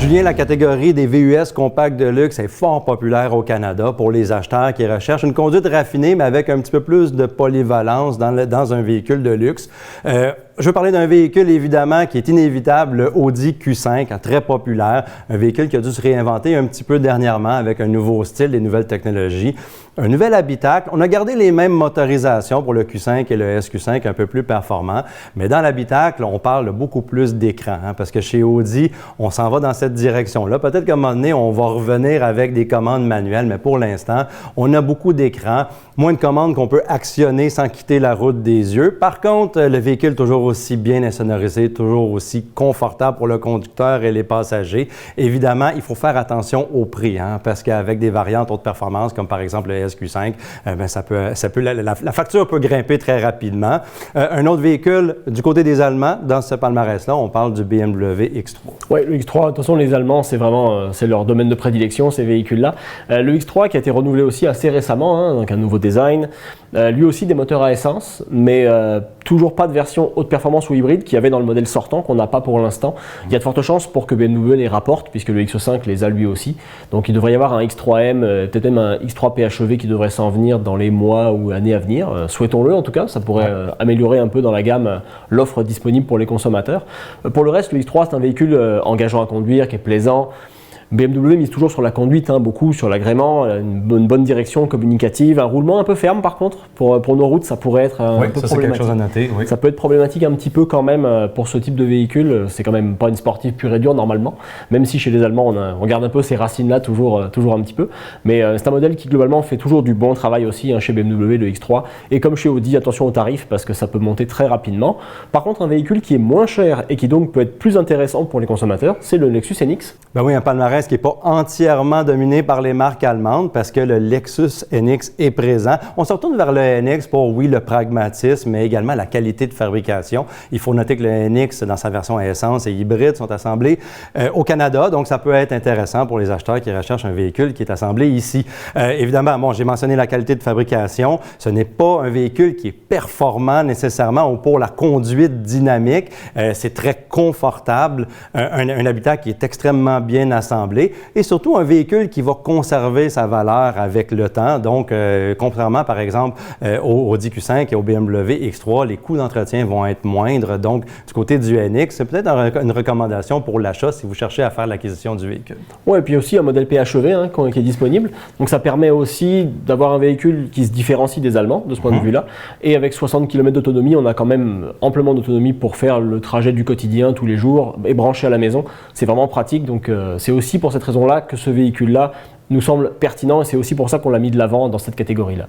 Julien, la catégorie des VUS compacts de luxe est fort populaire au Canada pour les acheteurs qui recherchent une conduite raffinée, mais avec un petit peu plus de polyvalence dans un véhicule de luxe. Je veux parler d'un véhicule, évidemment, qui est inévitable, le Audi Q5, très populaire. Un véhicule qui a dû se réinventer un petit peu dernièrement avec un nouveau style, des nouvelles technologies. Un nouvel habitacle. On a gardé les mêmes motorisations pour le Q5 et le SQ5, un peu plus performants. Mais dans l'habitacle, on parle beaucoup plus d'écran, parce que chez Audi, on s'en va dans cette direction-là. Peut-être qu'à un moment donné, on va revenir avec des commandes manuelles, mais pour l'instant, on a beaucoup d'écrans, moins de commandes qu'on peut actionner sans quitter la route des yeux. Par contre, le véhicule toujours aussi bien insonorisé, toujours aussi confortable pour le conducteur et les passagers. Évidemment, il faut faire attention au prix, parce qu'avec des variantes haute performance, comme par exemple le SQ5, la facture peut grimper très rapidement. Un autre véhicule, du côté des Allemands, dans ce palmarès-là, on parle du BMW X3. Oui, le X3, de toute façon, les Allemands, c'est vraiment c'est leur domaine de prédilection, ces véhicules-là. Le X3 qui a été renouvelé aussi assez récemment, donc un nouveau design. Lui aussi des moteurs à essence, mais toujours pas de version haute performance ou hybride qu'il y avait dans le modèle sortant, qu'on n'a pas pour l'instant. Il y a de fortes chances pour que BMW les rapporte, puisque le X5 les a lui aussi. Donc il devrait y avoir un X3M, peut-être même un X3 PHEV qui devrait s'en venir dans les mois ou années à venir. Souhaitons-le en tout cas, ça pourrait améliorer un peu dans la gamme l'offre disponible pour les consommateurs. Pour le reste, le X3 c'est un véhicule engageant à conduire, qui est plaisant. BMW mise toujours sur la conduite, beaucoup sur l'agrément, une bonne direction communicative, un roulement un peu ferme par contre. Pour nos routes, ça pourrait être un peu problématique. C'est quelque chose à noter. Oui. Ça peut être problématique un petit peu quand même pour ce type de véhicule. C'est quand même pas une sportive pure et dure normalement, même si chez les Allemands on garde un peu ces racines-là toujours un petit peu. Mais c'est un modèle qui globalement fait toujours du bon travail aussi chez BMW, le X3. Et comme chez Audi, attention aux tarifs parce que ça peut monter très rapidement. Par contre, un véhicule qui est moins cher et qui donc peut être plus intéressant pour les consommateurs, c'est le Lexus NX. Ben oui, un palmarès qui n'est pas entièrement dominé par les marques allemandes parce que le Lexus NX est présent. On se retourne vers le NX pour, oui, le pragmatisme, mais également la qualité de fabrication. Il faut noter que le NX, dans sa version à essence et hybride, sont assemblés au Canada, donc ça peut être intéressant pour les acheteurs qui recherchent un véhicule qui est assemblé ici. Évidemment, j'ai mentionné la qualité de fabrication. Ce n'est pas un véhicule qui est performant nécessairement ou pour la conduite dynamique. C'est très confortable, un habitat qui est extrêmement bien assemblé et surtout un véhicule qui va conserver sa valeur avec le temps. Donc, contrairement par exemple au Audi Q5 et au BMW X3, les coûts d'entretien vont être moindres. Donc, du côté du NX, c'est peut-être une recommandation pour l'achat si vous cherchez à faire l'acquisition du véhicule. Oui, et puis aussi un modèle PHEV qui est disponible. Donc, ça permet aussi d'avoir un véhicule qui se différencie des Allemands de ce point de vue-là. Et avec 60 km d'autonomie, on a quand même amplement d'autonomie pour faire le trajet du quotidien tous les jours et brancher à la maison. C'est vraiment pratique. Donc, c'est aussi pour cette raison-là que ce véhicule-là nous semble pertinent et c'est aussi pour ça qu'on l'a mis de l'avant dans cette catégorie-là.